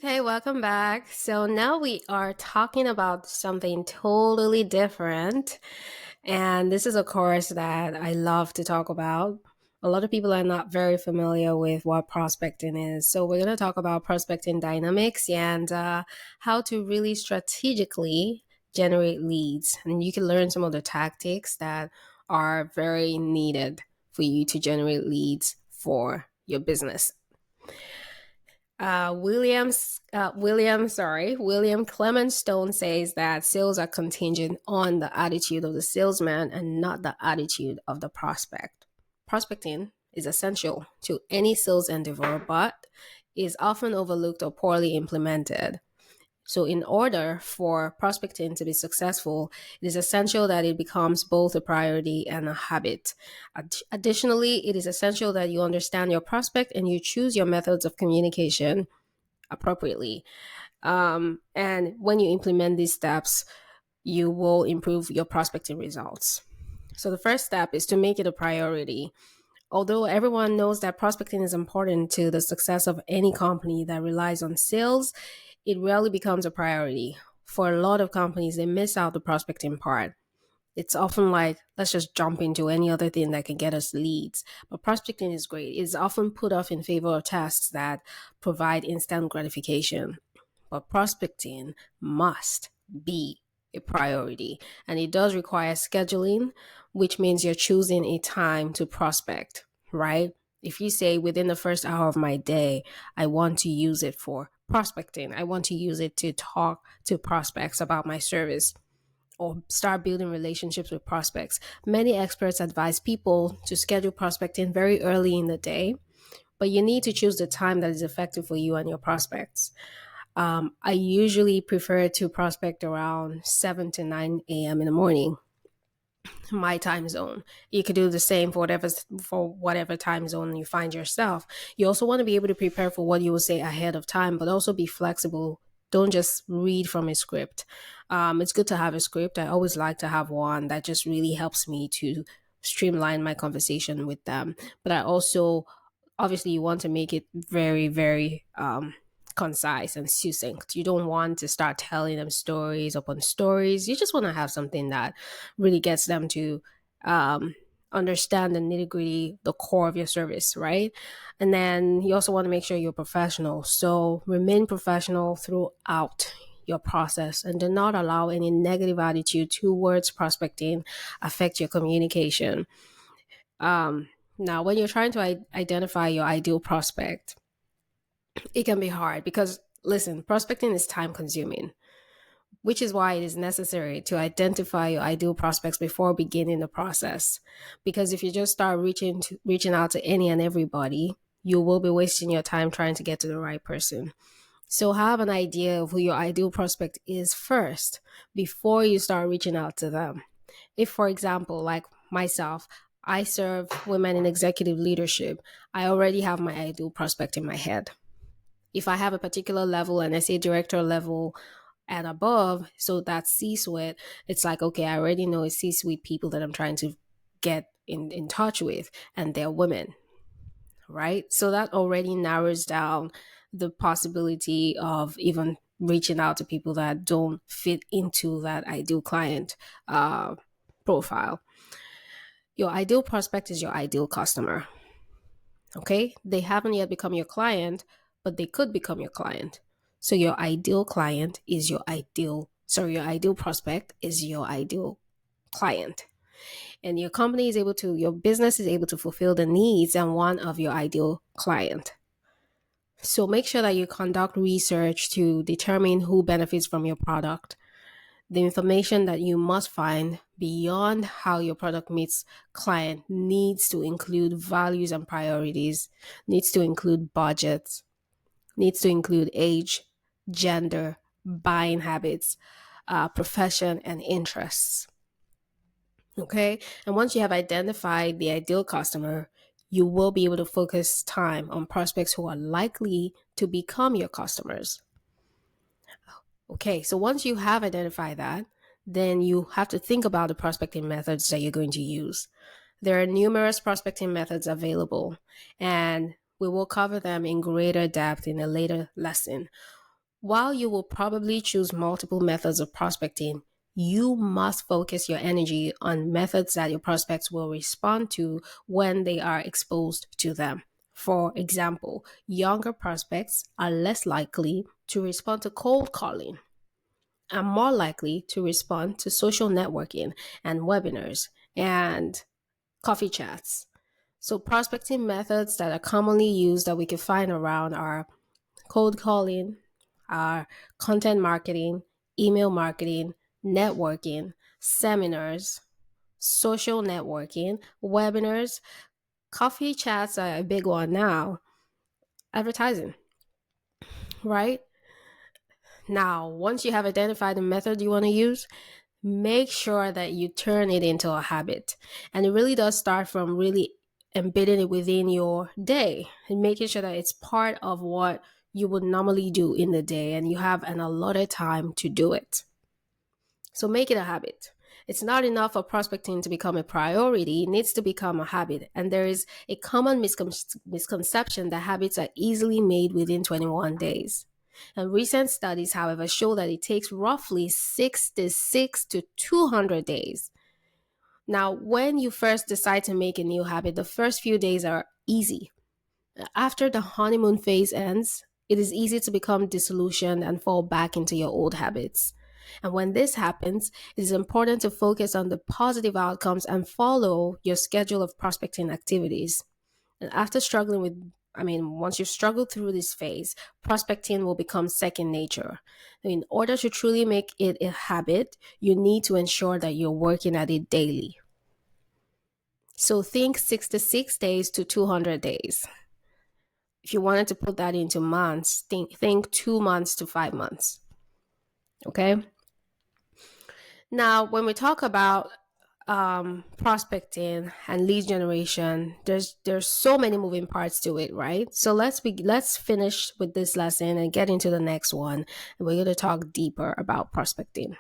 Okay, welcome back. So now we are talking about something totally different. And this is a course that I love to talk about. A lot of people are not very familiar with what prospecting is. So we're going to talk about prospecting dynamics and how to really strategically generate leads. And you can learn some of the tactics that are very needed for you to generate leads for your business. William Clement Stone says that sales are contingent on the attitude of the salesman and not the attitude of the prospect. Prospecting is essential to any sales endeavor, but is often overlooked or poorly implemented. So, in order for prospecting to be successful, it is essential that it becomes both a priority and a habit. Additionally, it is essential that you understand your prospect and you choose your methods of communication appropriately. And when you implement these steps, you will improve your prospecting results. So, the first step is to make it a priority. Although everyone knows that prospecting is important to the success of any company that relies on sales, it rarely becomes a priority. For a lot of companies, they miss out the prospecting part. It's often like, let's just jump into any other thing that can get us leads. But prospecting is great. It's often put off in favor of tasks that provide instant gratification. But prospecting must be a priority. And it does require scheduling, which means you're choosing a time to prospect, right? If you say within the first hour of my day, I want to use it for prospecting, I want to use it to talk to prospects about my service or start building relationships with prospects. Many experts advise people to schedule prospecting very early in the day, but you need to choose the time that is effective for you and your prospects. I usually prefer to prospect around 7 to 9 a.m. in the morning, my time zone. You could do the same for whatever time zone you find yourself. You also want to be able to prepare for what you will say ahead of time, but also be flexible. Don't just read from a script. It's good to have a script. I always like to have one that just really helps me to streamline my conversation with them. But I also, obviously, you want to make it very, very concise and succinct. You don't want to start telling them stories upon stories. You just want to have something that really gets them to um, understand the nitty gritty, the core of your service, right? And then you also want to make sure you're professional. So remain professional throughout your process and do not allow any negative attitude towards prospecting affect your communication. Now, when you're trying to identify your ideal prospect, it can be hard because, listen, prospecting is time consuming, which is why it is necessary to identify your ideal prospects before beginning the process. Because if you just start reaching out to any and everybody, you will be wasting your time trying to get to the right person. So have an idea of who your ideal prospect is first before you start reaching out to them. If, for example, like myself, I serve women in executive leadership, I already have my ideal prospect in my head. If I have a particular level, an SA director level and above, so that's C-suite, it's like, okay, I already know it's C-suite people that I'm trying to get in touch with, and they're women, right? So that already narrows down the possibility of even reaching out to people that don't fit into that ideal client profile. Your ideal prospect is your ideal customer. Okay, they haven't yet become your client, but they could become your client. So your ideal client is your ideal prospect is your ideal client. And your business is able to fulfill the needs and want of your ideal client. So make sure that you conduct research to determine who benefits from your product. The information that you must find beyond how your product meets client needs to include values and priorities, needs to include budgets, needs to include age, gender, buying habits, profession, and interests. Okay. And once you have identified the ideal customer, you will be able to focus time on prospects who are likely to become your customers. Okay, so once you have identified that, then you have to think about the prospecting methods that you're going to use. There are numerous prospecting methods available, and we will cover them in greater depth in a later lesson. While you will probably choose multiple methods of prospecting, you must focus your energy on methods that your prospects will respond to when they are exposed to them. For example, younger prospects are less likely to respond to cold calling and more likely to respond to social networking and webinars and coffee chats. So, prospecting methods that are commonly used that we can find around are cold calling, content marketing, email marketing, networking, seminars, social networking, webinars, coffee chats are a big one now, advertising, right? Now, once you have identified the method you want to use, make sure that you turn it into a habit. And it really does start from really embedding it within your day and making sure that it's part of what you would normally do in the day and you have an allotted time to do it. So make it a habit. It's not enough for prospecting to become a priority, it needs to become a habit. And there is a common misconception that habits are easily made within 21 days. And recent studies, however, show that it takes roughly 66 to 200 days. Now, when you first decide to make a new habit, the first few days are easy. After the honeymoon phase ends, it is easy to become disillusioned and fall back into your old habits. And when this happens, it is important to focus on the positive outcomes and follow your schedule of prospecting activities. And after struggling with, once you've struggled through this phase, prospecting will become second nature. In order to truly make it a habit, you need to ensure that you're working at it daily. So think 66 days to 200 days. If you wanted to put that into months, think 2 months to 5 months. Okay? Now, when we talk about prospecting and lead generation, there's so many moving parts to it, right? So let's finish with this lesson and get into the next one, and we're going to talk deeper about prospecting.